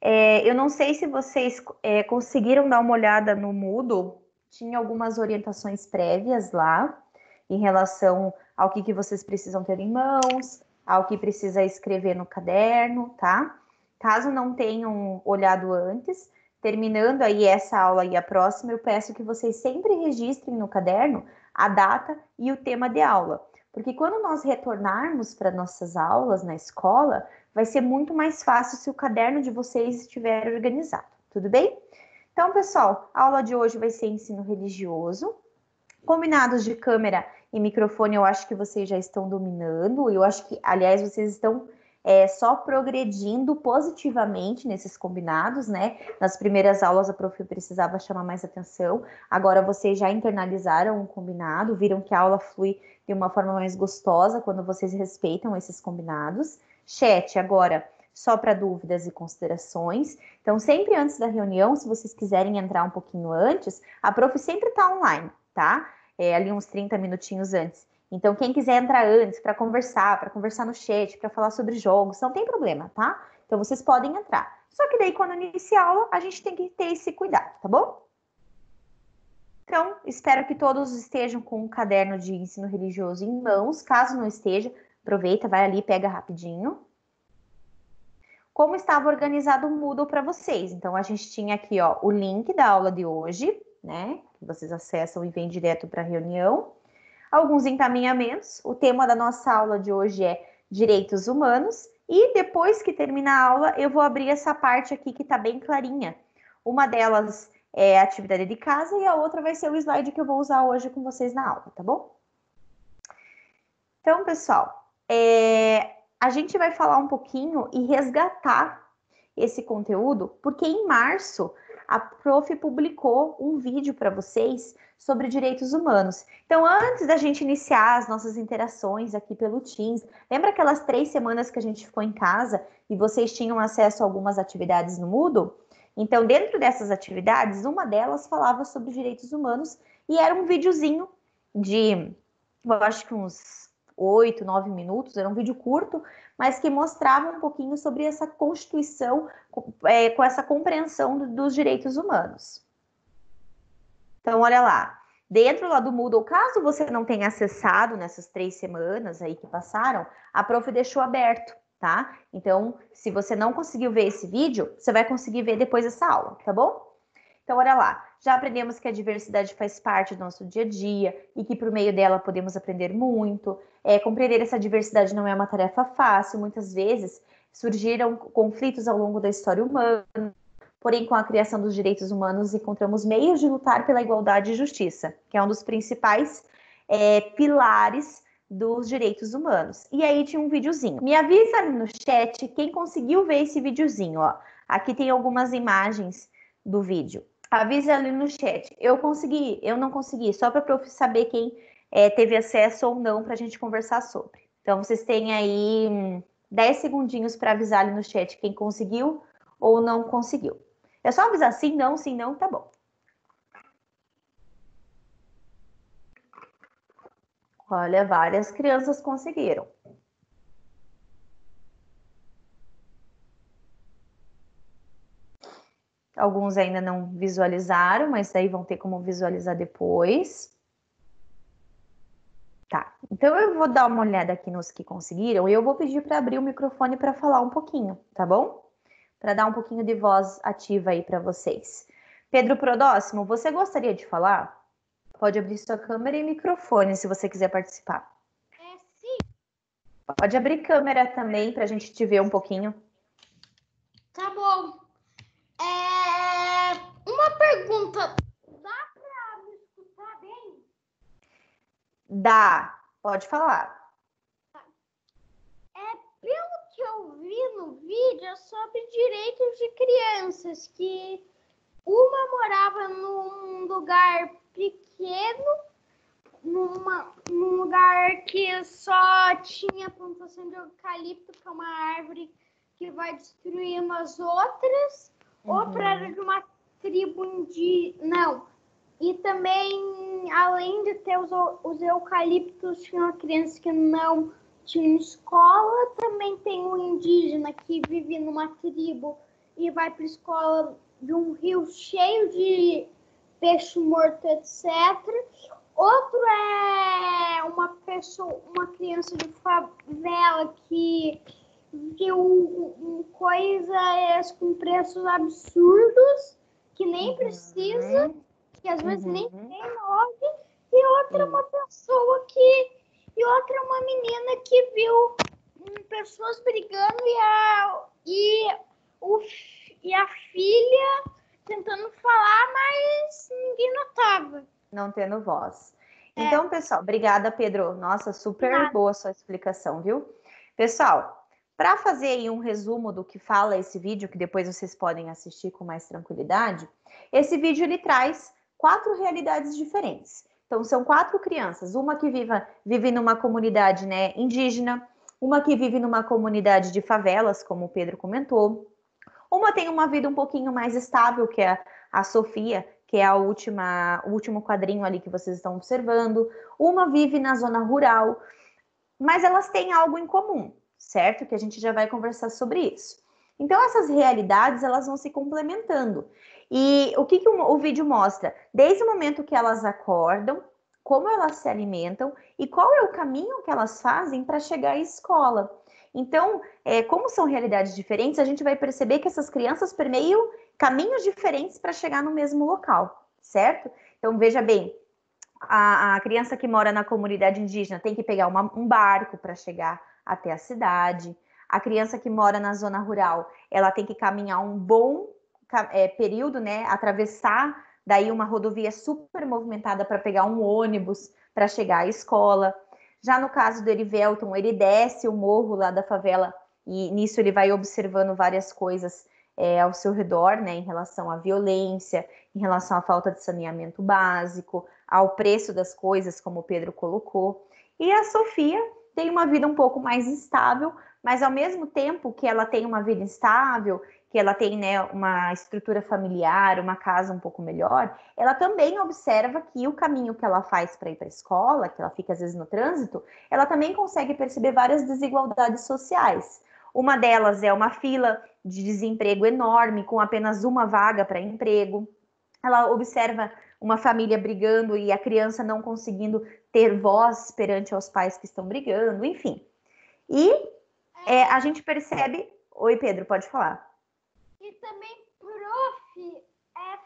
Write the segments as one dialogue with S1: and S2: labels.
S1: Eu não sei se vocês conseguiram dar uma olhada no Moodle, tinha algumas orientações prévias lá, em relação ao que vocês precisam ter em mãos, ao que precisa escrever no caderno, tá? Caso não tenham olhado antes, terminando aí essa aula e a próxima, eu peço que vocês sempre registrem no caderno a data e o tema de aula. Porque quando nós retornarmos para nossas aulas na escola, vai ser muito mais fácil se o caderno de vocês estiver organizado, tudo bem? Então, pessoal, a aula de hoje vai ser ensino religioso. Combinados de câmera e microfone, eu acho que vocês já estão dominando. Eu acho que, aliás, vocês estão só progredindo positivamente nesses combinados, né? Nas primeiras aulas a prof precisava chamar mais atenção. Agora vocês já internalizaram o combinado, viram que a aula flui de uma forma mais gostosa quando vocês respeitam esses combinados. Chat agora só para dúvidas e considerações. Então, sempre antes da reunião, se vocês quiserem entrar um pouquinho antes, a prof sempre está online, tá? Ali uns 30 minutinhos antes. Então, quem quiser entrar antes para conversar no chat, para falar sobre jogos, não tem problema, tá? Então, vocês podem entrar. Só que daí, quando inicia a aula, a gente tem que ter esse cuidado, tá bom? Então, espero que todos estejam com um caderno de ensino religioso em mãos. Caso não esteja, aproveita, vai ali, pega rapidinho. Como estava organizado o Moodle para vocês? Então, a gente tinha aqui, ó, o link da aula de hoje, né? Que vocês acessam e vêm direto para a reunião. Alguns encaminhamentos. O tema da nossa aula de hoje é Direitos Humanos. E depois que terminar a aula, eu vou abrir essa parte aqui que está bem clarinha. Uma delas é a atividade de casa e a outra vai ser o slide que eu vou usar hoje com vocês na aula, tá bom? Então, pessoal, a gente vai falar um pouquinho e resgatar esse conteúdo, porque em março a prof publicou um vídeo para vocês sobre direitos humanos. Então, antes da gente iniciar as nossas interações aqui pelo Teams, lembra aquelas 3 semanas que a gente ficou em casa e vocês tinham acesso a algumas atividades no Moodle? Então, dentro dessas atividades, uma delas falava sobre direitos humanos e era um videozinho de, eu acho que uns 8, 9 minutos, era um vídeo curto, mas que mostrava um pouquinho sobre essa Constituição, com essa compreensão dos direitos humanos. Então, olha lá, dentro lá do Moodle, caso você não tenha acessado nessas 3 semanas aí que passaram, a prof deixou aberto, tá? Então, se você não conseguiu ver esse vídeo, você vai conseguir ver depois dessa aula, tá bom? Então, olha lá, já aprendemos que a diversidade faz parte do nosso dia a dia e que por meio dela podemos aprender muito. Compreender essa diversidade não é uma tarefa fácil, muitas vezes surgiram conflitos ao longo da história humana, porém com a criação dos direitos humanos encontramos meios de lutar pela igualdade e justiça, que é um dos principais pilares dos direitos humanos. E aí tinha um videozinho. Me avisa ali no chat quem conseguiu ver esse videozinho, ó. Aqui tem algumas imagens do vídeo. Avisa ali no chat. Eu consegui, eu não consegui, só para prof saber quem teve acesso ou não para a gente conversar sobre. Então, vocês têm aí 10 segundinhos para avisar ali no chat quem conseguiu ou não conseguiu. É só avisar sim, não, tá bom. Olha, várias crianças conseguiram. Alguns ainda não visualizaram, mas aí vão ter como visualizar depois. Tá, então eu vou dar uma olhada aqui nos que conseguiram e eu vou pedir para abrir o microfone para falar um pouquinho, tá bom? Para dar um pouquinho de voz ativa aí para vocês. Pedro Prodóximo, você gostaria de falar? Pode abrir sua câmera e microfone se você quiser participar.
S2: Sim.
S1: Pode abrir câmera também para a gente te ver um pouquinho.
S2: Tá bom. Uma pergunta. Dá para me escutar bem?
S1: Dá, pode falar.
S2: Pelo que eu vi no vídeo, é sobre direitos de crianças, que uma morava num lugar pequeno, num lugar que só tinha plantação de eucalipto, que é uma árvore que vai destruindo as outras. Outra era de uma tribo indígena. Não. E também, além de ter os eucaliptos, tinha uma criança que não tinha escola. Também tem um indígena que vive numa tribo e vai para a escola de um rio cheio de peixe morto, etc. Outro é uma criança de favela que viu coisas com preços absurdos, que nem precisa, que às vezes nem tem loja, e outra é uma pessoa e outra é uma menina que viu pessoas brigando e a filha tentando falar, mas ninguém notava.
S1: Não tendo voz. Então, pessoal, obrigada, Pedro. Nossa, super boa sua explicação, viu? Pessoal, para fazer aí um resumo do que fala esse vídeo, que depois vocês podem assistir com mais tranquilidade, esse vídeo ele traz 4 realidades diferentes. Então, são 4 crianças, uma que vive numa comunidade, né, indígena, uma que vive numa comunidade de favelas, como o Pedro comentou, uma tem uma vida um pouquinho mais estável, que é a Sofia, que é o último quadrinho ali que vocês estão observando. Uma vive na zona rural, mas elas têm algo em comum, certo? Que a gente já vai conversar sobre isso. Então, essas realidades, elas vão se complementando. E o que o vídeo mostra? Desde o momento que elas acordam, como elas se alimentam e qual é o caminho que elas fazem para chegar à escola. Então, como são realidades diferentes, a gente vai perceber que essas crianças permeiam caminhos diferentes para chegar no mesmo local, certo? Então, veja bem, a criança que mora na comunidade indígena tem que pegar um barco para chegar até a cidade. A criança que mora na zona rural, ela tem que caminhar um bom período, né? Atravessar daí uma rodovia super movimentada para pegar um ônibus para chegar à escola. Já no caso do Erivelton, ele desce o morro lá da favela e nisso ele vai observando várias coisas ao seu redor, né, em relação à violência, em relação à falta de saneamento básico, ao preço das coisas, como o Pedro colocou. E a Sofia tem uma vida um pouco mais instável, mas ao mesmo tempo que ela tem uma vida instável, que ela tem, né, uma estrutura familiar, uma casa um pouco melhor, ela também observa que o caminho que ela faz para ir para a escola, que ela fica às vezes no trânsito, ela também consegue perceber várias desigualdades sociais. Uma delas é uma fila de desemprego enorme, com apenas uma vaga para emprego. Ela observa uma família brigando e a criança não conseguindo ter voz perante aos pais que estão brigando, enfim. E a gente percebe... Oi, Pedro, pode falar.
S2: E também, prof,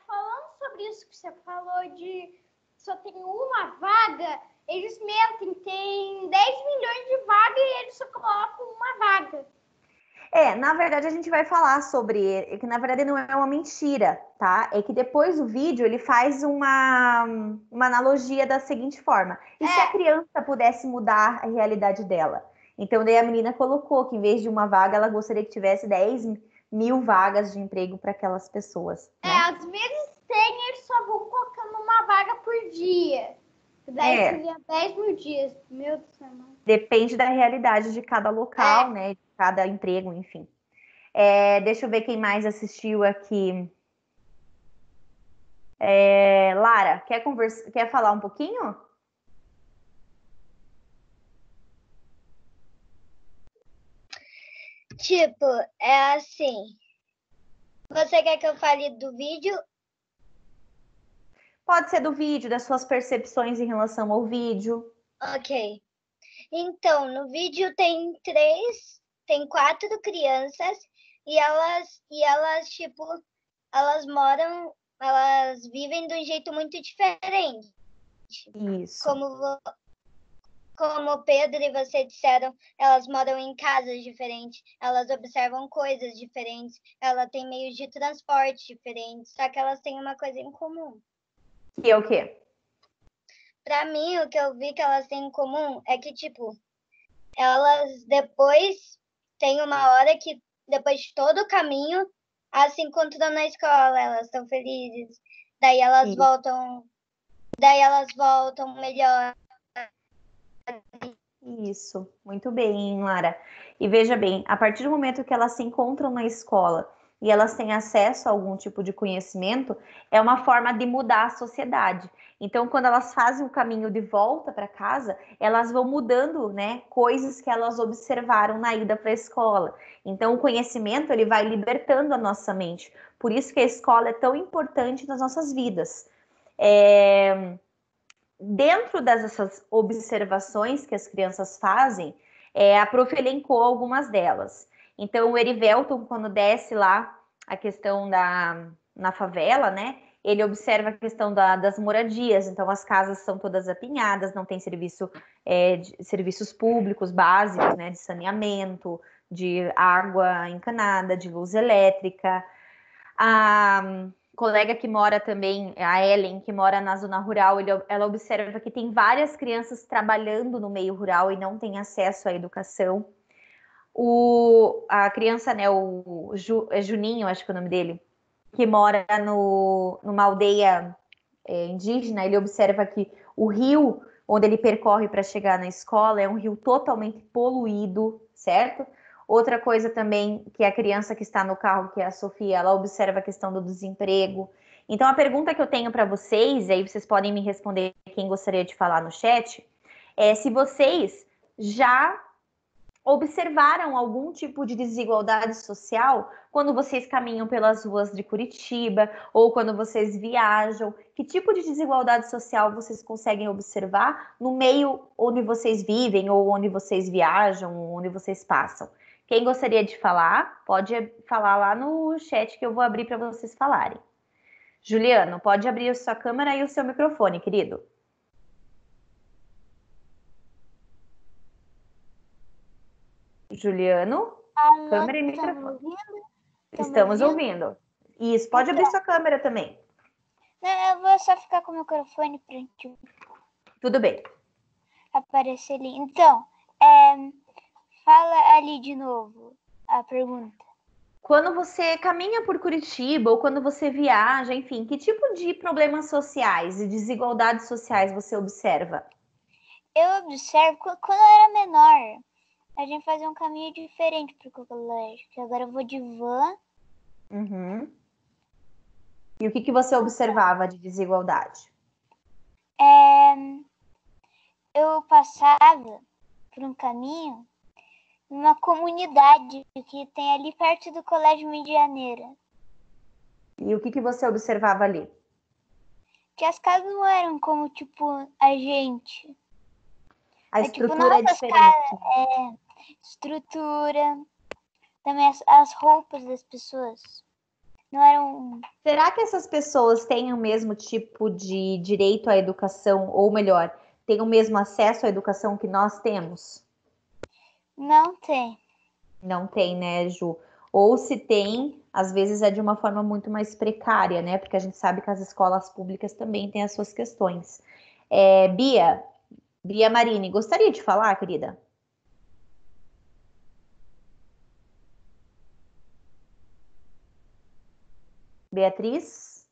S2: falando sobre isso que você falou de só tem uma vaga, eles mentem, tem 10 milhões de vagas e eles só colocam uma vaga.
S1: Na verdade, a gente vai falar sobre que na verdade não é uma mentira, tá? É que depois do vídeo ele faz uma analogia da seguinte forma. E se a criança pudesse mudar a realidade dela? Então, daí a menina colocou que em vez de uma vaga, ela gostaria que tivesse 10 mil vagas de emprego para aquelas pessoas. Né?
S2: Às vezes tem, eles só vão colocando uma vaga por dia. Daí seria 10 mil dias. Meu Deus do céu.
S1: Depende da realidade de cada local, né? De cada emprego, enfim. Deixa eu ver quem mais assistiu aqui. Lara, quer falar um pouquinho?
S3: Tipo, é assim. Você quer que eu fale do vídeo?
S1: Pode ser do vídeo, das suas percepções em relação ao vídeo.
S3: Ok. Então, no vídeo tem 4 crianças e elas, tipo, elas vivem de um jeito muito diferente.
S1: Isso.
S3: Como o Pedro e você disseram, elas moram em casas diferentes, elas observam coisas diferentes, elas têm meios de transporte diferentes, só que elas têm uma coisa em comum.
S1: Que é o quê?
S3: Pra mim, o que eu vi que elas têm em comum é que, tipo, elas depois tem uma hora que, depois de todo o caminho, elas se encontram na escola, elas estão felizes, daí elas voltam melhor.
S1: Isso, muito bem, Lara. E veja bem, a partir do momento que elas se encontram na escola e elas têm acesso a algum tipo de conhecimento, é uma forma de mudar a sociedade. Então, quando elas fazem o caminho de volta para casa, elas vão mudando, né, coisas que elas observaram na ida para a escola. Então, o conhecimento ele vai libertando a nossa mente. Por isso que a escola é tão importante nas nossas vidas. Dentro dessas observações que as crianças fazem, a prof elencou algumas delas. Então, o Erivelton, quando desce lá a questão na favela, né? Ele observa a questão das moradias. Então, as casas são todas apinhadas, não tem serviços públicos básicos, né? De saneamento, de água encanada, de luz elétrica. A colega que mora também, a Ellen, que mora na zona rural, ela observa que tem várias crianças trabalhando no meio rural e não tem acesso à educação. A criança, né, Juninho, acho que é o nome dele, que mora numa aldeia indígena, ele observa que o rio onde ele percorre para chegar na escola é um rio totalmente poluído, certo? Outra coisa também, que a criança que está no carro, que é a Sofia, ela observa a questão do desemprego. Então, a pergunta que eu tenho para vocês, e aí vocês podem me responder quem gostaria de falar no chat, é se vocês já observaram algum tipo de desigualdade social quando vocês caminham pelas ruas de Curitiba ou quando vocês viajam? Que tipo de desigualdade social vocês conseguem observar no meio onde vocês vivem ou onde vocês viajam, onde vocês passam? Quem gostaria de falar, pode falar lá no chat que eu vou abrir para vocês falarem. Juliano, pode abrir a sua câmera e o seu microfone, querido. Juliano,
S2: Alô,
S1: câmera e
S2: tá me
S1: microfone.
S2: ouvindo?
S1: Estamos ouvindo. Isso, pode abrir sua câmera também.
S2: Não, eu vou só ficar com o microfone para
S1: Tudo bem.
S2: aparecer ali. Então, fala ali de novo a pergunta.
S1: Quando você caminha por Curitiba ou quando você viaja, enfim, que tipo de problemas sociais e desigualdades sociais você observa?
S2: Eu observo quando eu era menor, a gente fazia um caminho diferente para o colégio, que agora eu vou de van.
S1: Uhum. E o que você observava de desigualdade?
S2: Eu passava por um caminho numa comunidade que tem ali perto do Colégio Medianeira.
S1: E o que você observava ali?
S2: Que as casas não eram como, tipo, a gente.
S1: A
S2: tipo,
S1: estrutura é
S2: nossas
S1: diferente.
S2: Estrutura, também as roupas das pessoas. Não eram...
S1: Será que essas pessoas têm o mesmo tipo de direito à educação, ou melhor, têm o mesmo acesso à educação que nós temos?
S2: Não tem.
S1: Não tem, né, Ju? Ou se tem, às vezes é de uma forma muito mais precária, né? Porque a gente sabe que as escolas públicas também têm as suas questões. Bia Marini, gostaria de falar, querida? Beatriz?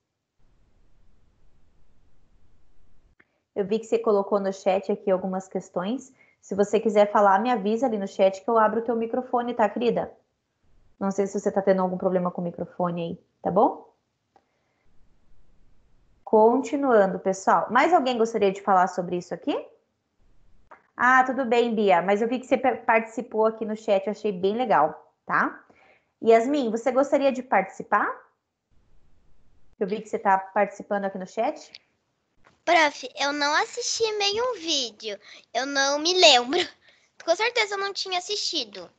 S1: Eu vi que você colocou no chat aqui algumas questões. Se você quiser falar, me avisa ali no chat que eu abro o teu microfone, tá, querida? Não sei se você tá tendo algum problema com o microfone aí, tá bom? Continuando, pessoal. Mais alguém gostaria de falar sobre isso aqui? Ah, tudo bem, Bia, mas eu vi que você participou aqui no chat, eu achei bem legal, tá? Yasmin, você gostaria de participar? Eu vi que você está participando aqui no chat.
S4: Prof, eu não assisti nenhum vídeo, eu não me lembro. Com certeza eu não tinha assistido.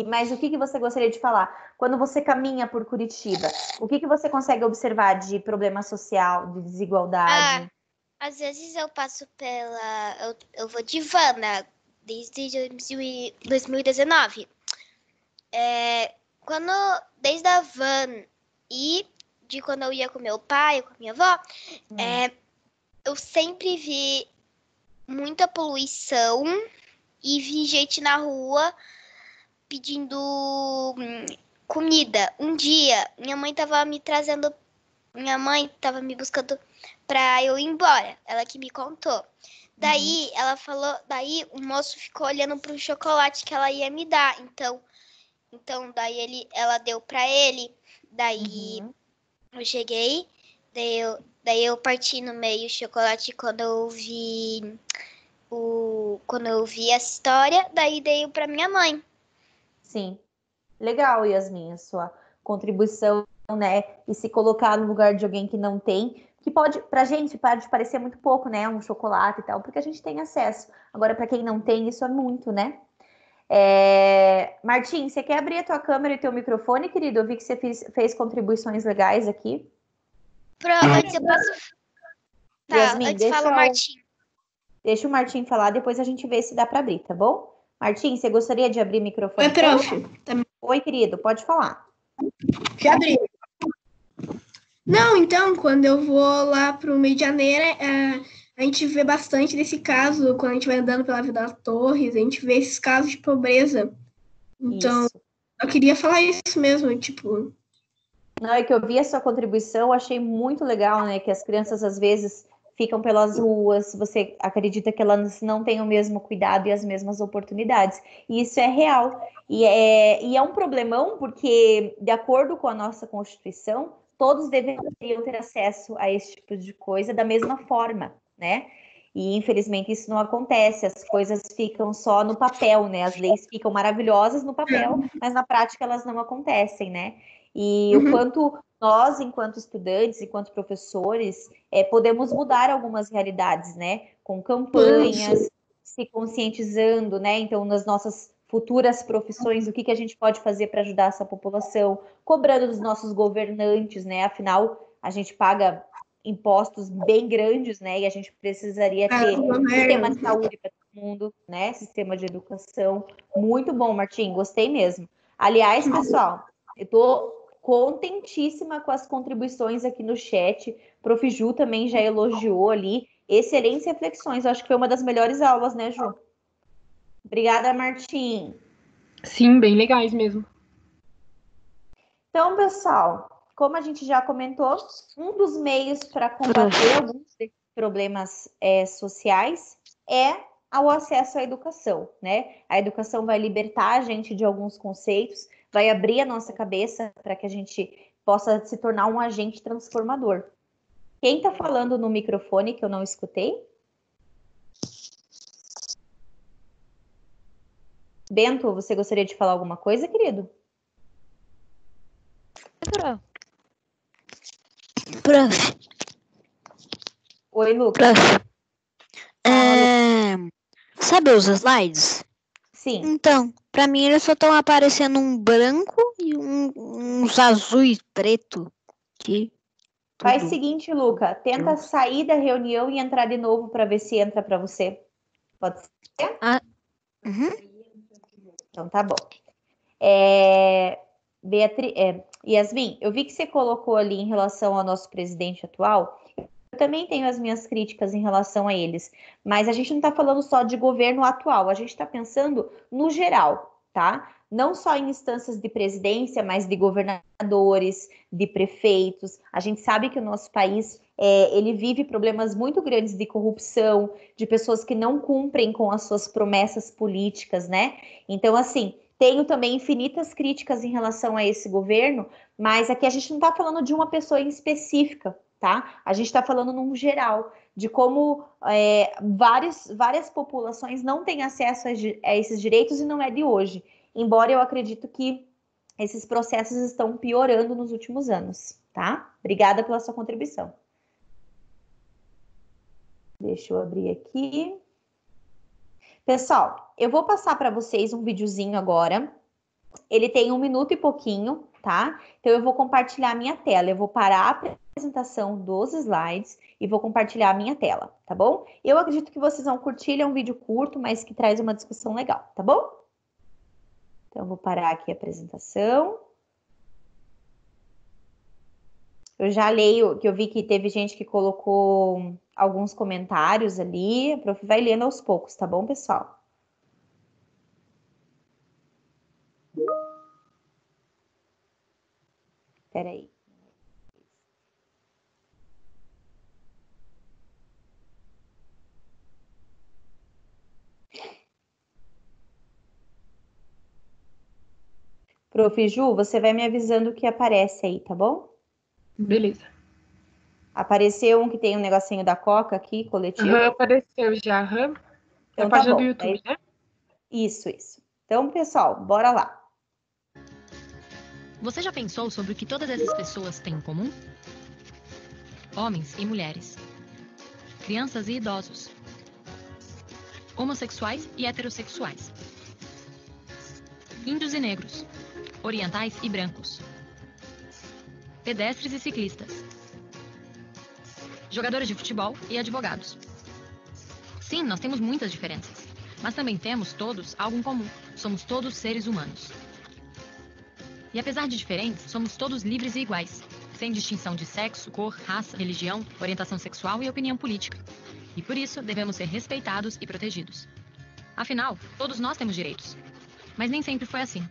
S1: Mas o que você gostaria de falar? Quando você caminha por Curitiba, o que você consegue observar de problema social, de desigualdade?
S4: Às vezes eu passo eu vou de van, né? Desde 2019. Desde a van e de quando eu ia com meu pai, com minha avó, eu sempre vi muita poluição e vi gente na rua pedindo comida. Um dia, minha mãe tava me buscando pra eu ir embora. Ela que me contou. Daí, ela falou, daí o moço ficou olhando pro chocolate que ela ia me dar. Então daí ela deu pra ele. Daí eu cheguei, daí Daí eu parti no meio o chocolate quando eu vi a história, daí dei pra minha mãe.
S1: Sim. Legal, Yasmin, a sua contribuição, né? E se colocar no lugar de alguém que não tem, que pode, pra gente, pode parecer muito pouco, né? Um chocolate e tal, porque a gente tem acesso. Agora, para quem não tem, isso é muito, né? Martim, você quer abrir a tua câmera e teu microfone, querido? Eu vi que você fez contribuições legais aqui.
S4: Antes eu posso. Tá,
S1: Yasmin,
S4: antes fala o Martim.
S1: Deixa o Martim falar, depois a gente vê se dá para abrir, tá bom? Martim, você gostaria de abrir o microfone?
S5: Oi, prof.
S1: Oi, querido, pode falar.
S5: Já abri. Não, então, quando eu vou lá pro Medianeira, a gente vê bastante desse caso, quando a gente vai andando pela Vila Torres, a gente vê esses casos de pobreza. Então,
S1: Isso.
S5: eu queria falar isso mesmo, tipo...
S1: Não, é que eu vi a sua contribuição, achei muito legal, né? Que as crianças, às vezes, ficam pelas ruas, você acredita que elas não têm o mesmo cuidado e as mesmas oportunidades. E isso é real. E é um problemão, porque, de acordo com a nossa Constituição, todos deveriam ter acesso a esse tipo de coisa da mesma forma, né? E, infelizmente, isso não acontece, as coisas ficam só no papel, né? As leis ficam maravilhosas no papel, mas na prática elas não acontecem, né? E o quanto nós, enquanto estudantes, enquanto professores, podemos mudar algumas realidades, né? Com campanhas, se conscientizando, né? Então, nas nossas futuras profissões, o que a gente pode fazer para ajudar essa população, cobrando dos nossos governantes, né? Afinal, a gente paga impostos bem grandes, né? E a gente precisaria ter sistema de saúde para todo mundo, né? Sistema de educação. Muito bom, Martim, gostei mesmo. Aliás, pessoal, eu tô contentíssima com as contribuições aqui no chat. Prof. Ju também já elogiou ali. Excelentes reflexões. Eu acho que foi uma das melhores aulas, né, Ju? Obrigada, Martim.
S6: Sim, bem legais mesmo.
S1: Então, pessoal, como a gente já comentou, um dos meios para combater alguns desses problemas sociais é o acesso à educação, né? A educação vai libertar a gente de alguns conceitos, vai abrir a nossa cabeça para que a gente possa se tornar um agente transformador. Quem está falando no microfone que eu não escutei? Bento, você gostaria de falar alguma coisa, querido?
S7: Prof.
S1: Oi, Lucas.
S7: Prof. Sabe os slides?
S1: Sim.
S7: Então, pra mim eles só estão aparecendo um branco e uns azuis preto.
S1: Faz o seguinte, Luca, tenta sair da reunião e entrar de novo para ver se entra para você. Pode ser? Então tá bom. Yasmin, eu vi que você colocou ali em relação ao nosso presidente atual. Eu também tenho as minhas críticas em relação a eles, mas a gente não está falando só de governo atual, a gente está pensando no geral, tá? Não só em instâncias de presidência, mas de governadores, de prefeitos. A gente sabe que o nosso país ele vive problemas muito grandes de corrupção, de pessoas que não cumprem com as suas promessas políticas, né? Então, assim, tenho também infinitas críticas em relação a esse governo, mas aqui a gente não está falando de uma pessoa em específica, tá? A gente está falando num geral, de como várias populações não têm acesso a esses direitos e não é de hoje. Embora eu acredito que esses processos estão piorando nos últimos anos, tá? Obrigada pela sua contribuição. Deixa eu abrir aqui. Pessoal, eu vou passar para vocês um videozinho agora. Ele tem 1 minuto e pouquinho, tá? Então eu vou compartilhar a minha tela. Eu vou parar a apresentação dos slides e vou compartilhar a minha tela, tá bom? Eu acredito que vocês vão curtir, ele é um vídeo curto, mas que traz uma discussão legal, tá bom? Então eu vou parar aqui a apresentação. Eu já leio, que eu vi que teve gente que colocou alguns comentários ali. A prof vai lendo aos poucos, tá bom, pessoal? Espera aí. Prof. Ju, você vai me avisando o que aparece aí, tá bom?
S6: Beleza.
S1: Apareceu um que tem um negocinho da Coca aqui, coletivo.
S6: Apareceu já. É
S1: Então
S6: a
S1: tá
S6: página
S1: bom.
S6: do YouTube, né?
S1: Isso. Então, pessoal, bora lá.
S8: Você já pensou sobre o que todas essas pessoas têm em comum? Homens e mulheres, crianças e idosos, homossexuais e heterossexuais, índios e negros, orientais e brancos, pedestres e ciclistas, jogadores de futebol e advogados. Sim, nós temos muitas diferenças, mas também temos todos algo em comum. Somos todos seres humanos. E apesar de diferentes, somos todos livres e iguais, sem distinção de sexo, cor, raça, religião, orientação sexual e opinião política. E por isso devemos ser respeitados e protegidos. Afinal, todos nós temos direitos. Mas nem sempre foi assim.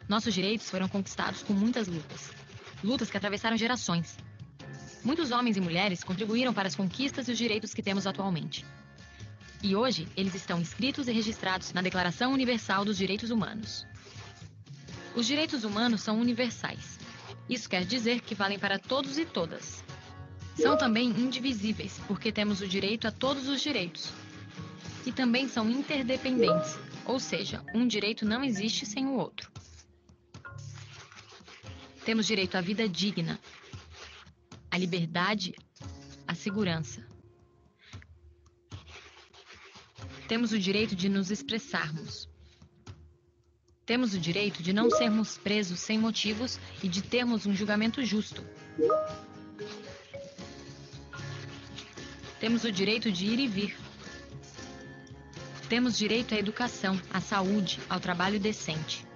S8: Nossos direitos foram conquistados com muitas lutas. Lutas que atravessaram gerações. Muitos homens e mulheres contribuíram para as conquistas e os direitos que temos atualmente. E hoje, eles estão inscritos e registrados na Declaração Universal dos Direitos Humanos. Os direitos humanos são universais. Isso quer dizer que valem para todos e todas. São também indivisíveis, porque temos o direito a todos os direitos. E também são interdependentes, ou seja, um direito não existe sem o outro. Temos direito à vida digna, à liberdade, à segurança. Temos o direito de nos expressarmos. Temos o direito de não sermos presos sem motivos e de termos um julgamento justo. Temos o direito de ir e vir. Temos direito à educação, à saúde, ao trabalho decente.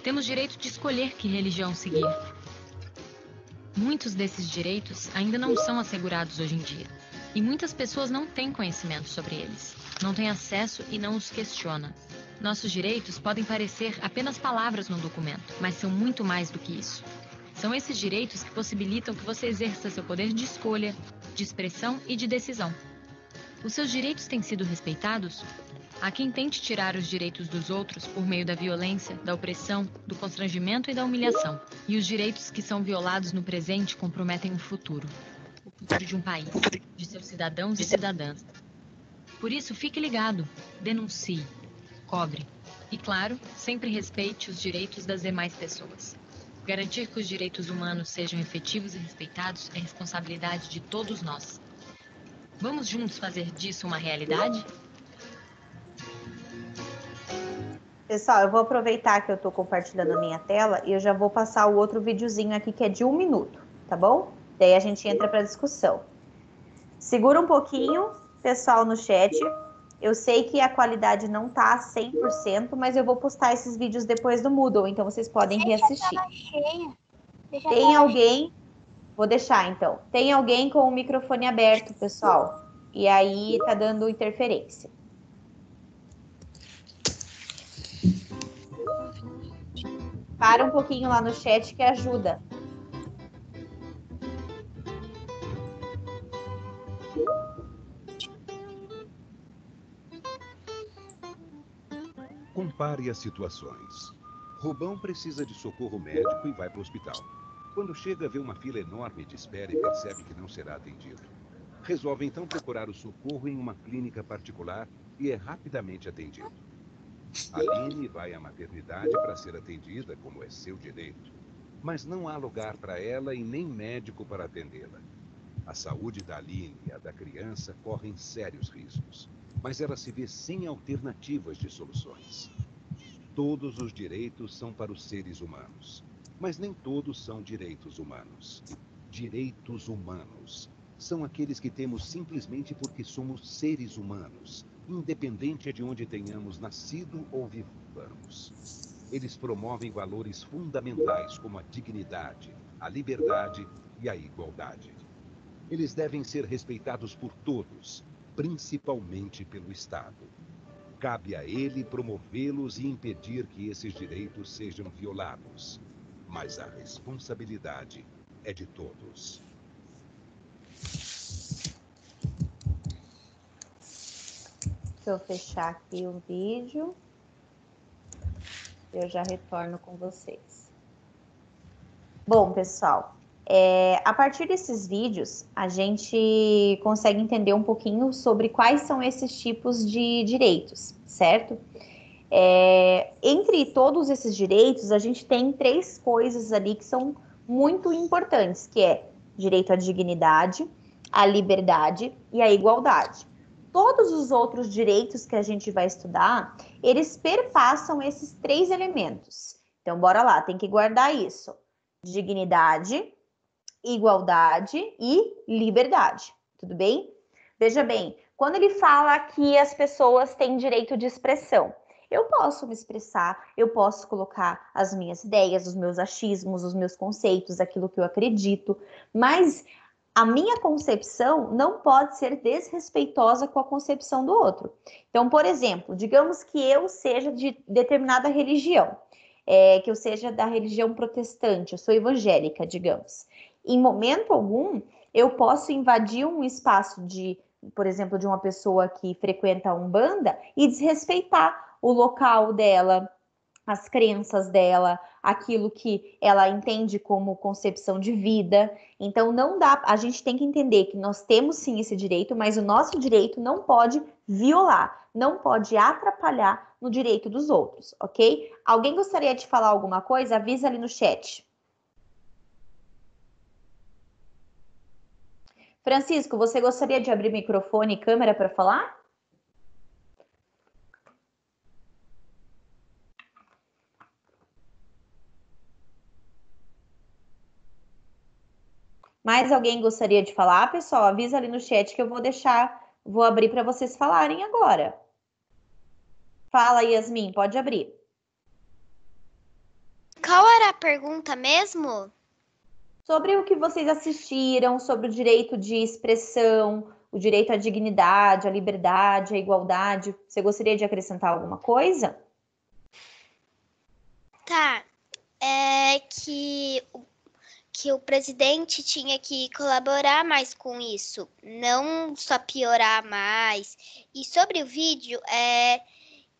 S8: Temos direito de escolher que religião seguir. Muitos desses direitos ainda não são assegurados hoje em dia. E muitas pessoas não têm conhecimento sobre eles, não têm acesso e não os questionam. Nossos direitos podem parecer apenas palavras num documento, mas são muito mais do que isso. São esses direitos que possibilitam que você exerça seu poder de escolha, de expressão e de decisão. Os seus direitos têm sido respeitados? Há quem tente tirar os direitos dos outros por meio da violência, da opressão, do constrangimento e da humilhação. E os direitos que são violados no presente comprometem o futuro de um país, de seus cidadãos e cidadãs. Por isso, fique ligado, denuncie, cobre e, claro, sempre respeite os direitos das demais pessoas. Garantir que os direitos humanos sejam efetivos e respeitados é responsabilidade de todos nós. Vamos juntos fazer disso uma realidade?
S1: Pessoal, eu vou aproveitar que eu estou compartilhando a minha tela e eu já vou passar o outro videozinho aqui que é de 1 minuto, tá bom? Daí a gente entra para a discussão. Segura um pouquinho, pessoal, no chat. Eu sei que a qualidade não tá 100%, mas eu vou postar esses vídeos depois do Moodle, então vocês podem reassistir. Tem alguém... Vou deixar, então. Tem alguém com o microfone aberto, pessoal. E aí tá dando interferência. Para um pouquinho lá no chat que ajuda.
S9: Compare as situações. Rubão precisa de socorro médico e vai para o hospital. Quando chega, vê uma fila enorme de espera e percebe que não será atendido. Resolve então procurar o socorro em uma clínica particular e é rapidamente atendido. Aline vai à maternidade para ser atendida, como é seu direito. Mas não há lugar para ela e nem médico para atendê-la. A saúde da Aline e a da criança correm sérios riscos, mas ela se vê sem alternativas de soluções. Todos os direitos são para os seres humanos, mas nem todos são direitos humanos. Direitos humanos são aqueles que temos simplesmente porque somos seres humanos, independente de onde tenhamos nascido ou vivamos. Eles promovem valores fundamentais como a dignidade, a liberdade e a igualdade. Eles devem ser respeitados por todos, principalmente pelo Estado. Cabe a ele promovê-los e impedir que esses direitos sejam violados. Mas a responsabilidade é de todos.
S1: Deixa eu fechar aqui o vídeo. Eu já retorno com vocês. Bom, pessoal, A partir desses vídeos, a gente consegue entender um pouquinho sobre quais são esses tipos de direitos, certo? Entre todos esses direitos, a gente tem 3 coisas ali que são muito importantes, que é direito à dignidade, à liberdade e à igualdade. Todos os outros direitos que a gente vai estudar, eles perpassam esses 3 elementos. Então, bora lá, tem que guardar isso. Dignidade, igualdade e liberdade, tudo bem? Veja bem, quando ele fala que as pessoas têm direito de expressão, eu posso me expressar, eu posso colocar as minhas ideias, os meus achismos, os meus conceitos, aquilo que eu acredito, mas a minha concepção não pode ser desrespeitosa com a concepção do outro. Então, por exemplo, digamos que eu seja de determinada religião, que eu seja da religião protestante, eu sou evangélica, digamos. Em momento algum, eu posso invadir um espaço por exemplo, de uma pessoa que frequenta a Umbanda e desrespeitar o local dela, as crenças dela, aquilo que ela entende como concepção de vida. Então, não dá, a gente tem que entender que nós temos sim esse direito, mas o nosso direito não pode violar, não pode atrapalhar no direito dos outros, ok? Alguém gostaria de falar alguma coisa? Avisa ali no chat. Francisco, você gostaria de abrir microfone e câmera para falar? Mais alguém gostaria de falar, pessoal? Avisa ali no chat que eu vou abrir para vocês falarem agora. Fala, Yasmin, pode abrir.
S4: Qual era a pergunta mesmo?
S1: Sobre o que vocês assistiram, sobre o direito de expressão, o direito à dignidade, à liberdade, à igualdade. Você gostaria de acrescentar alguma coisa?
S4: Tá. É que o presidente tinha que colaborar mais com isso, não só piorar mais. E sobre o vídeo,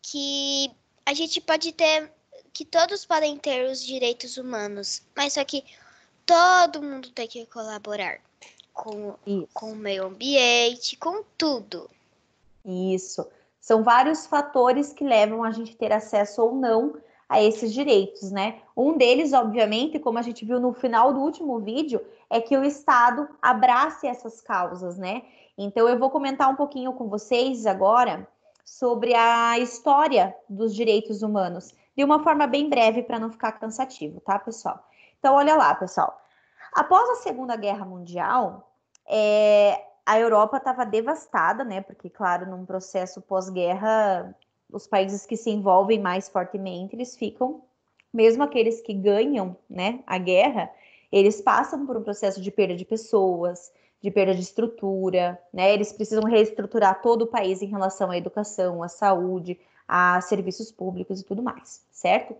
S4: que a gente pode ter, que todos podem ter os direitos humanos, mas só que todo mundo tem que colaborar com o meio ambiente, com tudo.
S1: Isso. São vários fatores que levam a gente ter acesso ou não a esses direitos, né? Um deles, obviamente, como a gente viu no final do último vídeo, é que o Estado abrace essas causas, né? Então, eu vou comentar um pouquinho com vocês agora sobre a história dos direitos humanos, de uma forma bem breve para não ficar cansativo, tá, pessoal? Então, olha lá, pessoal. Após a Segunda Guerra Mundial, a Europa estava devastada, né? Porque, claro, num processo pós-guerra, os países que se envolvem mais fortemente, eles ficam, mesmo aqueles que ganham, né, a guerra, eles passam por um processo de perda de pessoas, de perda de estrutura, né? Eles precisam reestruturar todo o país em relação à educação, à saúde, a serviços públicos e tudo mais, certo?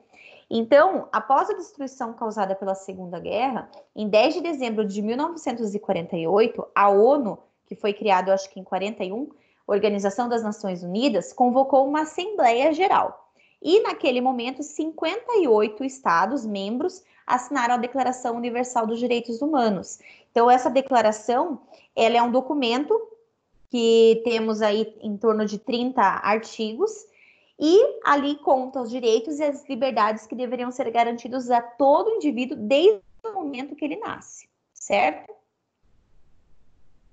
S1: Então, após a destruição causada pela Segunda Guerra, em 10 de dezembro de 1948, a ONU, que foi criada, eu acho que em 41, Organização das Nações Unidas, convocou uma Assembleia Geral. E, naquele momento, 58 Estados membros assinaram a Declaração Universal dos Direitos Humanos. Então, essa declaração, ela é um documento que temos aí em torno de 30 artigos, e ali conta os direitos e as liberdades que deveriam ser garantidos a todo indivíduo desde o momento que ele nasce, certo? Vou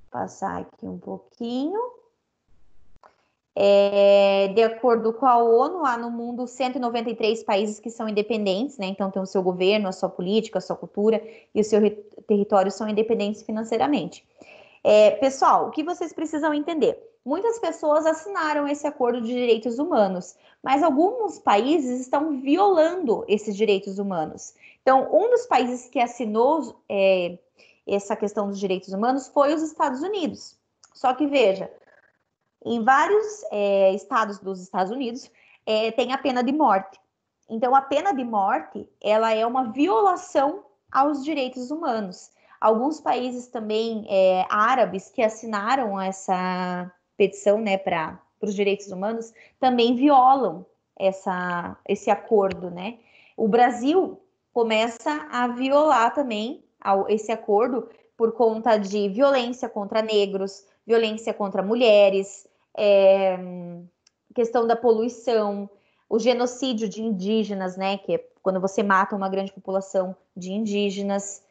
S1: passar aqui um pouquinho. De acordo com a ONU, há no mundo 193 países que são independentes, né? Então tem o seu governo, a sua política, a sua cultura e o seu território são independentes financeiramente. Pessoal, o que vocês precisam entender? Muitas pessoas assinaram esse acordo de direitos humanos, mas alguns países estão violando esses direitos humanos. Então, um dos países que assinou essa questão dos direitos humanos foi os Estados Unidos. Só que, veja, em vários estados dos Estados Unidos tem a pena de morte. Então, a pena de morte, ela é uma violação aos direitos humanos. Alguns países também árabes que assinaram essa petição, né, para os direitos humanos, também violam esse acordo, né? O Brasil começa a violar também esse acordo por conta de violência contra negros, violência contra mulheres, questão da poluição, o genocídio de indígenas, né, que é quando você mata uma grande população de indígenas.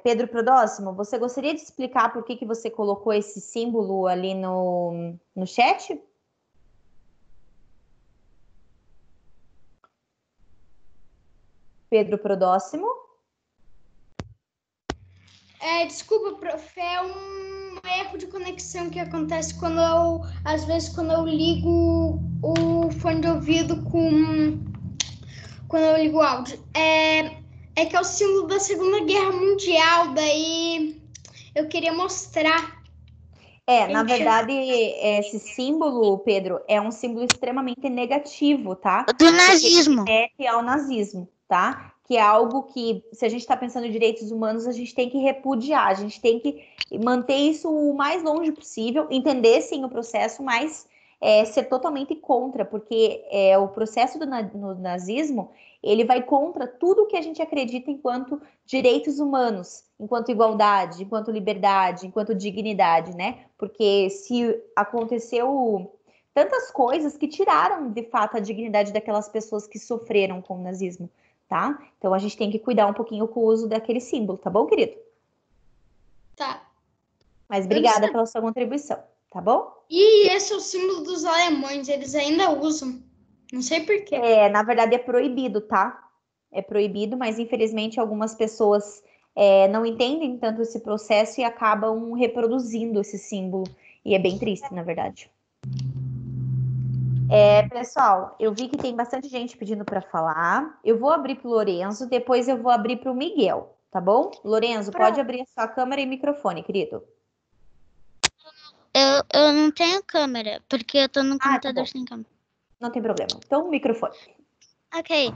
S1: Pedro Prodóximo, você gostaria de explicar por que você colocou esse símbolo ali no chat? Pedro Prodóximo?
S2: Desculpa, prof, é um erro de conexão que acontece às vezes, quando eu ligo o fone de ouvido quando eu ligo o áudio. É que é o símbolo da Segunda Guerra Mundial, daí eu queria mostrar.
S1: Na verdade, esse símbolo, Pedro, é um símbolo extremamente negativo, tá?
S7: Do nazismo.
S1: Porque remete ao nazismo, tá? Que é algo que, se a gente está pensando em direitos humanos, a gente tem que repudiar, a gente tem que manter isso o mais longe possível, entender sim o processo, mas ser totalmente contra, porque o processo do nazismo, ele vai contra tudo que a gente acredita enquanto direitos humanos, enquanto igualdade, enquanto liberdade, enquanto dignidade, né? Porque se aconteceu tantas coisas que tiraram, de fato, a dignidade daquelas pessoas que sofreram com o nazismo, tá? Então a gente tem que cuidar um pouquinho com o uso daquele símbolo, tá bom, querido?
S2: Tá.
S1: Mas obrigada pela sua contribuição, tá bom?
S2: E esse é o símbolo dos alemães, eles ainda usam. Não sei por quê.
S1: Na verdade é proibido, tá? É proibido, mas infelizmente algumas pessoas não entendem tanto esse processo e acabam reproduzindo esse símbolo. E é bem triste, na verdade. Pessoal, eu vi que tem bastante gente pedindo para falar. Eu vou abrir para o Lorenzo, depois eu vou abrir para o Miguel, tá bom? Lorenzo, pode abrir a sua câmera e microfone, querido.
S7: Eu não tenho câmera, porque eu tô no computador sem câmera.
S1: Não tem problema. Então, microfone.
S7: Ok.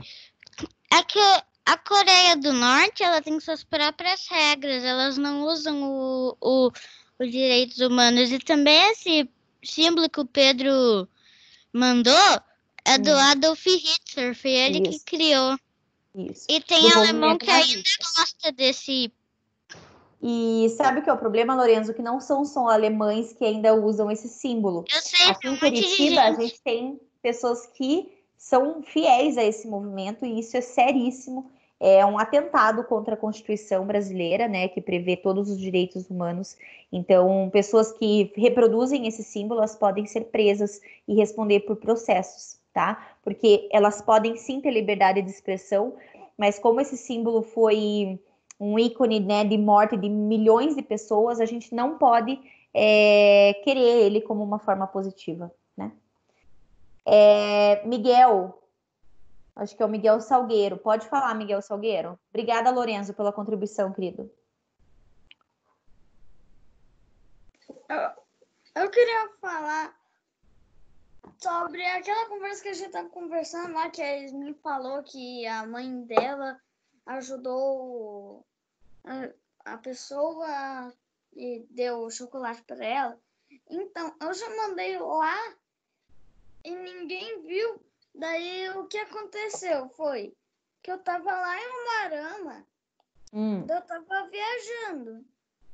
S7: É que a Coreia do Norte, ela tem suas próprias regras. Elas não usam os direitos humanos. E também esse símbolo que o Pedro mandou é do Adolf Hitler. Foi ele que criou.
S1: Isso.
S7: E tem alemão que ainda gosta desse.
S1: E sabe o que é o problema, Lorenzo? Que não são só alemães que ainda usam esse símbolo.
S7: Eu sei,
S1: aqui em Curitiba, a gente tem pessoas que são fiéis a esse movimento e isso é seríssimo. É um atentado contra a Constituição brasileira, né, que prevê todos os direitos humanos. Então, pessoas que reproduzem esse símbolo, elas podem ser presas e responder por processos, tá? Porque elas podem sim ter liberdade de expressão, mas como esse símbolo foi um ícone, né, de morte de milhões de pessoas, a gente não pode querer ele como uma forma positiva, né? Miguel, acho que é o Miguel Salgueiro. Pode falar, Miguel Salgueiro. Obrigada, Lorenzo, pela contribuição, querido.
S2: Eu queria falar sobre aquela conversa que a gente estava conversando lá, que a Yasmin falou que a mãe dela ajudou a pessoa e deu chocolate para ela. Então, eu já mandei lá e ninguém viu. Daí, o que aconteceu foi que eu tava lá em Umarama, eu tava viajando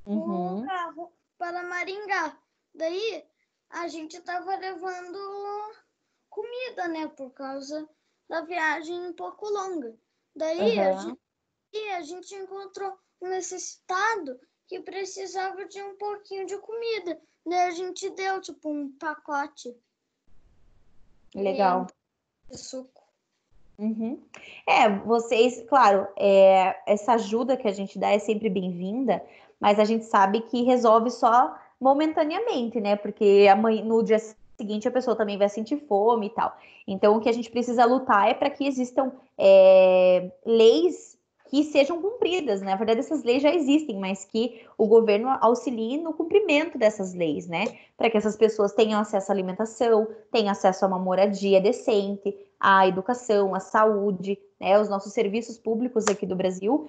S2: com o carro para Maringá. Daí, a gente tava levando comida, né, por causa da viagem um pouco longa. Daí, a gente encontrou um necessitado que precisava de um pouquinho de comida. Daí, a gente deu, tipo, um pacote.
S1: Legal.
S2: De suco.
S1: Vocês, claro, essa ajuda que a gente dá é sempre bem-vinda, mas a gente sabe que resolve só momentaneamente, né? Porque amanhã, no dia seguinte a pessoa também vai sentir fome e tal. Então, o que a gente precisa lutar é para que existam leis que sejam cumpridas, né? Na verdade, essas leis já existem, mas que o governo auxilie no cumprimento dessas leis, né? Para que essas pessoas tenham acesso à alimentação, tenham acesso a uma moradia decente, à educação, à saúde, né? Os nossos serviços públicos aqui do Brasil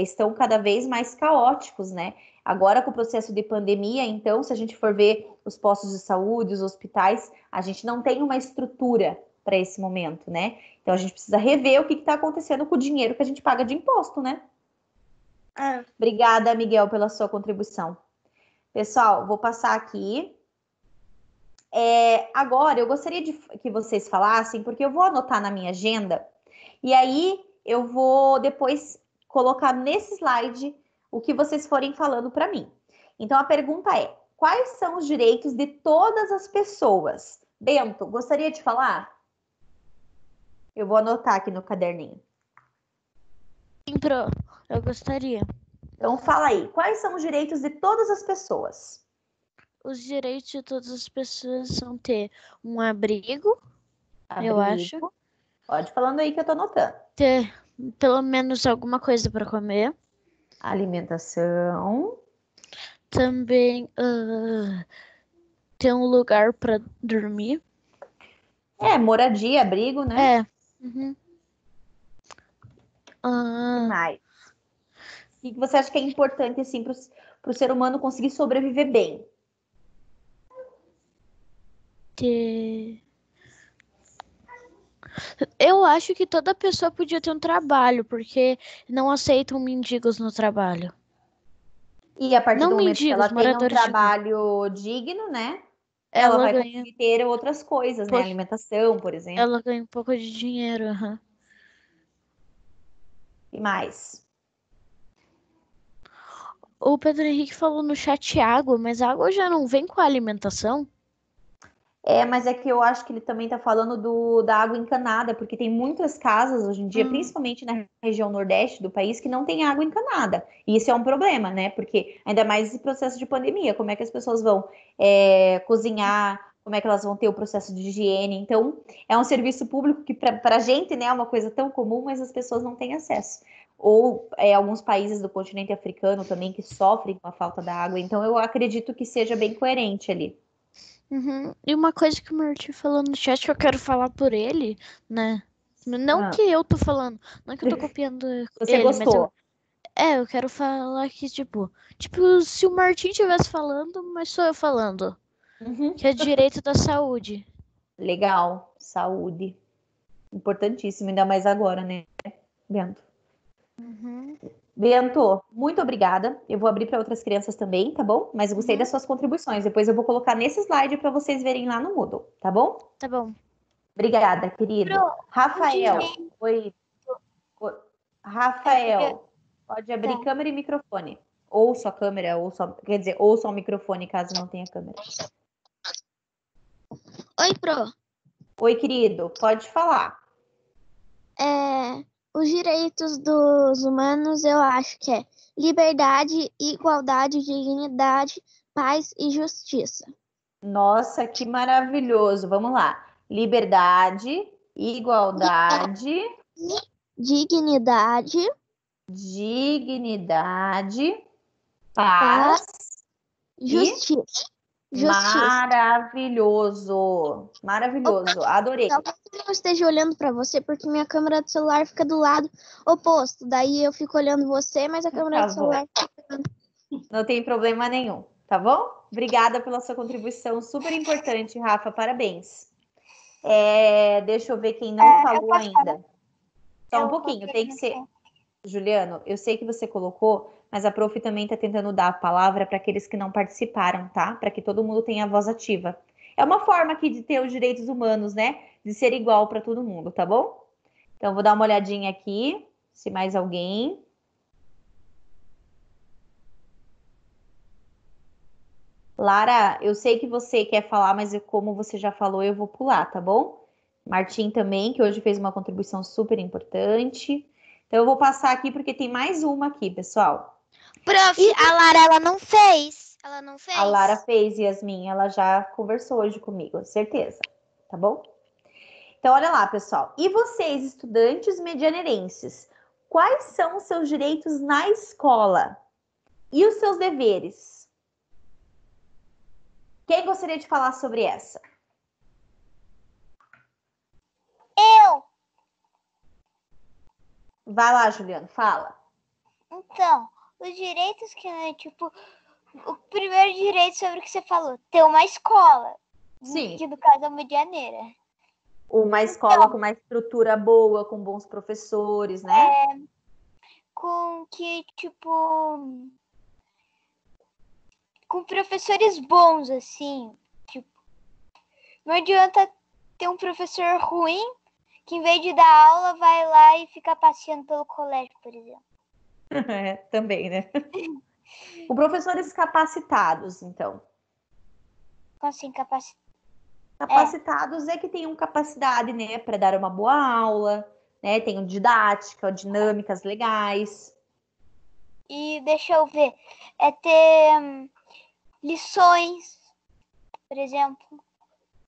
S1: estão cada vez mais caóticos, né? Agora, com o processo de pandemia, então, se a gente for ver os postos de saúde, os hospitais, a gente não tem uma estrutura para esse momento, né? Então, a gente precisa rever o que está acontecendo com o dinheiro que a gente paga de imposto, né? Obrigada, Miguel, pela sua contribuição. Pessoal, vou passar aqui. Agora, eu gostaria que vocês falassem, porque eu vou anotar na minha agenda, e aí eu vou depois colocar nesse slide o que vocês forem falando para mim. Então, a pergunta é: quais são os direitos de todas as pessoas? Bento, gostaria de falar? Eu vou anotar aqui no caderninho.
S7: Sim, Pro, eu gostaria.
S1: Então, fala aí, quais são os direitos de todas as pessoas?
S7: Os direitos de todas as pessoas são ter um abrigo, eu acho.
S1: Pode ir falando aí que eu tô anotando.
S7: Ter pelo menos alguma coisa para comer.
S1: Alimentação.
S7: Também ter um lugar para dormir.
S1: Moradia, abrigo, né?
S7: Uhum.
S1: Que mais? O que você acha que é importante, assim, para o ser humano conseguir sobreviver bem?
S7: Eu acho que toda pessoa podia ter um trabalho, porque não aceitam mendigos no trabalho.
S1: E a partir
S7: Não
S1: do momento que ela
S7: mendigos,
S1: tem um
S7: moradores de rua.
S1: trabalho digno, né? Ela vai conseguir ter outras coisas, né? Alimentação, por exemplo.
S7: Ela ganha um pouco de dinheiro.
S1: E mais?
S7: O Pedro Henrique falou no chat água, mas a água já não vem com a alimentação?
S1: Mas é que eu acho que ele também tá falando da água encanada, porque tem muitas casas hoje em dia, principalmente na região nordeste do país, que não tem água encanada. E isso é um problema, né? Porque ainda mais esse processo de pandemia, como é que as pessoas vão cozinhar, como é que elas vão ter o processo de higiene. Então, é um serviço público que para a gente, né, é uma coisa tão comum, mas as pessoas não têm acesso. Ou alguns países do continente africano também que sofrem com a falta da água. Então, eu acredito que seja bem coerente ali.
S7: E uma coisa que o Martim falou no chat que eu quero falar por ele, né? Não que eu tô falando, não que eu tô copiando
S1: Você
S7: ele,
S1: gostou?
S7: mas eu quero falar que, tipo, se o Martim estivesse falando, mas sou eu falando. Que é direito da saúde.
S1: Legal, saúde. Importantíssimo, ainda mais agora, né, Bento? Bento, muito obrigada. Eu vou abrir para outras crianças também, tá bom? Mas eu gostei das suas contribuições. Depois eu vou colocar nesse slide para vocês verem lá no Moodle, tá bom?
S7: Tá bom.
S1: Obrigada, querido. Rafael, oi. Rafael, pode abrir câmera e microfone. Ou só câmera, ou só o microfone, caso não tenha câmera.
S3: Oi, Pro.
S1: Oi, querido, pode falar.
S3: Os direitos dos humanos, eu acho que é liberdade, igualdade, dignidade, paz e justiça.
S1: Nossa, que maravilhoso. Vamos lá. Liberdade, igualdade,
S3: dignidade,
S1: paz
S3: justiça.
S1: Maravilhoso. Adorei.
S3: Talvez eu não esteja olhando para você porque minha câmera do celular fica do lado oposto. Daí eu fico olhando você, mas a câmera do celular fica...
S1: Não tem problema nenhum, tá bom? Obrigada pela sua contribuição, super importante, Rafa, parabéns. Deixa eu ver quem não falou ainda. Só um pouquinho, tem que ser... Juliano, eu sei que você colocou, mas a prof também está tentando dar a palavra para aqueles que não participaram, tá? Para que todo mundo tenha a voz ativa. É uma forma aqui de ter os direitos humanos, né? De ser igual para todo mundo, tá bom? Então, vou dar uma olhadinha aqui, se mais alguém... Lara, eu sei que você quer falar, mas como você já falou, eu vou pular, tá bom? Martim também, que hoje fez uma contribuição super importante. Então, eu vou passar aqui, porque tem mais uma aqui, pessoal.
S4: Prof, a Lara, ela não fez.
S1: A Lara fez, Yasmin. Ela já conversou hoje comigo, certeza. Tá bom? Então, olha lá, pessoal. E vocês, estudantes medianeirenses, quais são os seus direitos na escola? E os seus deveres? Quem gostaria de falar sobre essa?
S3: Eu!
S1: Vai lá, Juliano, fala.
S3: Então, os direitos que, tipo, o primeiro direito sobre o que você falou, ter uma escola.
S1: Sim.
S3: Que no caso é medianeira.
S1: Uma escola com uma estrutura boa, com bons professores, né?
S3: com que, tipo, com professores bons, assim. Tipo, não adianta ter um professor ruim que, em vez de dar aula, vai lá e fica passeando pelo colégio, por exemplo.
S1: É, também, né? Com professores capacitados, então.
S3: Como assim, capacitado?
S1: Capacitados é que tenham capacidade, né, para dar uma boa aula, né? Tenham didática, dinâmicas legais.
S3: E deixa eu ver, é ter lições, por exemplo,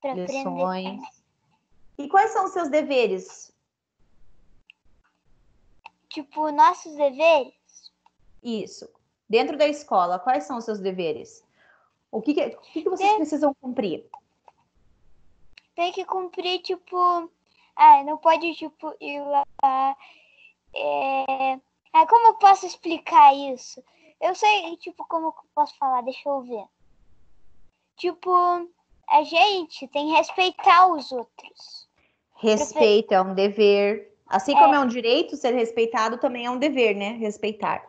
S3: para aprender.
S1: Lições. E quais são os seus deveres?
S3: Tipo, nossos deveres.
S1: Isso. Dentro da escola, quais são os seus deveres? O que vocês precisam cumprir?
S3: Tem que cumprir, tipo, não pode, tipo, ir lá. Como eu posso explicar isso? Eu sei, tipo, como eu posso falar, deixa eu ver. Tipo, a gente tem que respeitar os outros.
S1: Respeito é um dever. Assim como é um direito ser respeitado, também é um dever, né? Respeitar.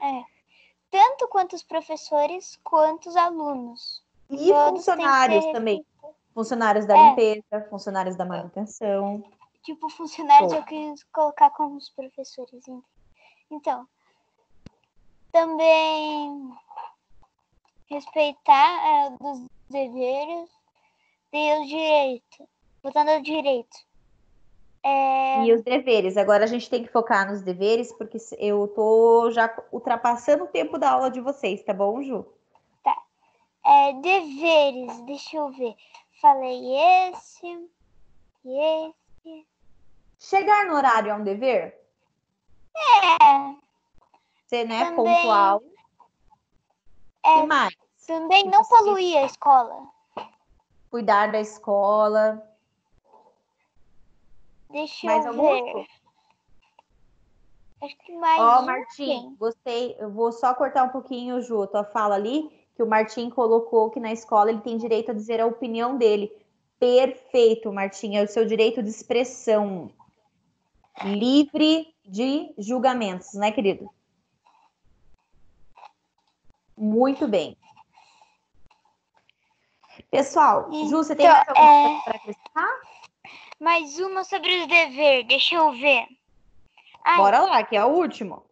S3: Tanto quanto os professores, quanto os alunos.
S1: E
S3: Todos
S1: funcionários
S3: têm que
S1: também. Funcionários da limpeza, funcionários da manutenção.
S3: Tipo, funcionários eu quis colocar como os professores. Então, também respeitar dos deveres e os direitos. Voltando ao direito.
S1: E os deveres. Agora a gente tem que focar nos deveres, porque eu tô já ultrapassando o tempo da aula de vocês, tá bom, Ju?
S3: Tá. Deveres, deixa eu ver. Falei esse e esse.
S1: Chegar no horário é um dever? Ser, né,
S3: Também,
S1: pontual. E mais?
S3: Também não poluir a escola.
S1: Cuidar da escola.
S3: Deixa
S1: mais
S3: eu
S1: algum?
S3: ver. Acho que mais
S1: Martim, gostei. Eu vou só cortar um pouquinho, Ju, a tua fala ali, que o Martim colocou que na escola ele tem direito a dizer a opinião dele. Perfeito, Martim. É o seu direito de expressão. Livre de julgamentos, né, querido? Muito bem. Pessoal, Ju, você tem mais alguma coisa para acrescentar?
S3: Mais uma sobre os deveres, deixa eu ver.
S1: Bora lá, que é o último.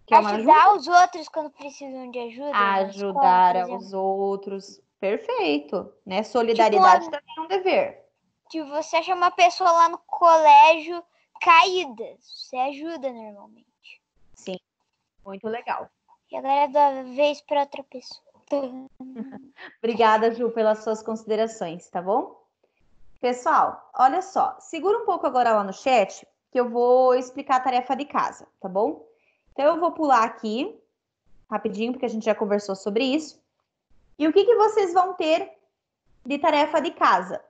S3: Ajudar os outros quando precisam de ajuda.
S1: Ajudar os outros. Perfeito. Né? Solidariedade também é um dever.
S3: Se você achar uma pessoa lá no colégio caída, você ajuda normalmente.
S1: Sim, muito legal.
S3: E agora é da vez para outra pessoa.
S1: Obrigada, Ju, pelas suas considerações, tá bom? Pessoal, olha só. Segura um pouco agora lá no chat, que eu vou explicar a tarefa de casa, tá bom? Então, eu vou pular aqui, rapidinho, porque a gente já conversou sobre isso. E o que vocês vão ter de tarefa de casa?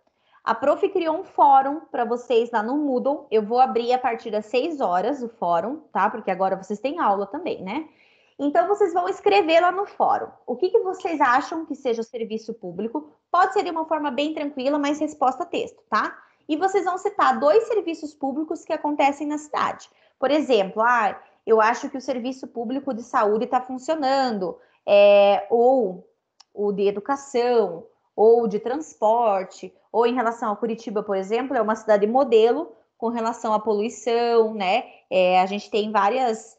S1: A prof criou um fórum para vocês lá no Moodle. Eu vou abrir a partir das 6 horas o fórum, tá? Porque agora vocês têm aula também, né? Então, vocês vão escrever lá no fórum. O que vocês acham que seja o serviço público? Pode ser de uma forma bem tranquila, mas resposta texto, tá? E vocês vão citar 2 serviços públicos que acontecem na cidade. Por exemplo, eu acho que o serviço público de saúde está funcionando, ou o de educação, ou de transporte, ou em relação a Curitiba, por exemplo, é uma cidade modelo com relação à poluição, né? A gente tem várias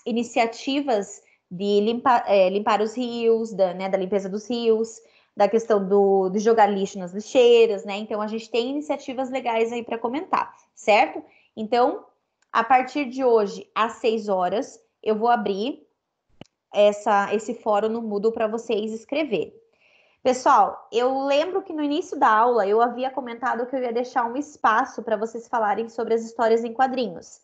S1: iniciativas de limpar os rios, da limpeza dos rios, da questão de jogar lixo nas lixeiras, né? Então, a gente tem iniciativas legais aí para comentar, certo? Então, a partir de hoje, às 6 horas, eu vou abrir esse fórum no Moodle para vocês escreverem. Pessoal, eu lembro que no início da aula eu havia comentado que eu ia deixar um espaço para vocês falarem sobre as histórias em quadrinhos.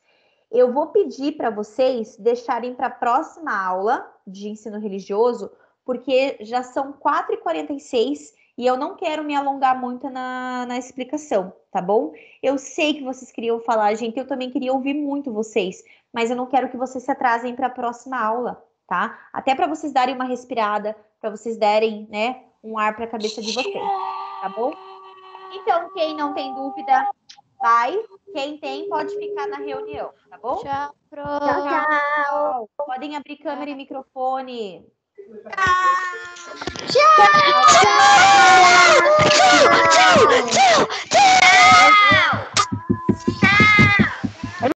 S1: Eu vou pedir para vocês deixarem para a próxima aula de ensino religioso, porque já são 4h46 e eu não quero me alongar muito na explicação, tá bom? Eu sei que vocês queriam falar, gente, eu também queria ouvir muito vocês, mas eu não quero que vocês se atrasem para a próxima aula, tá? Até para vocês darem uma respirada, para vocês darem, né, um ar para a cabeça de vocês, tá bom? Então, quem não tem dúvida, vai. Quem tem, pode ficar na reunião, tá bom?
S7: Tchau, Pro.
S1: Podem abrir câmera e microfone.
S2: Tchau!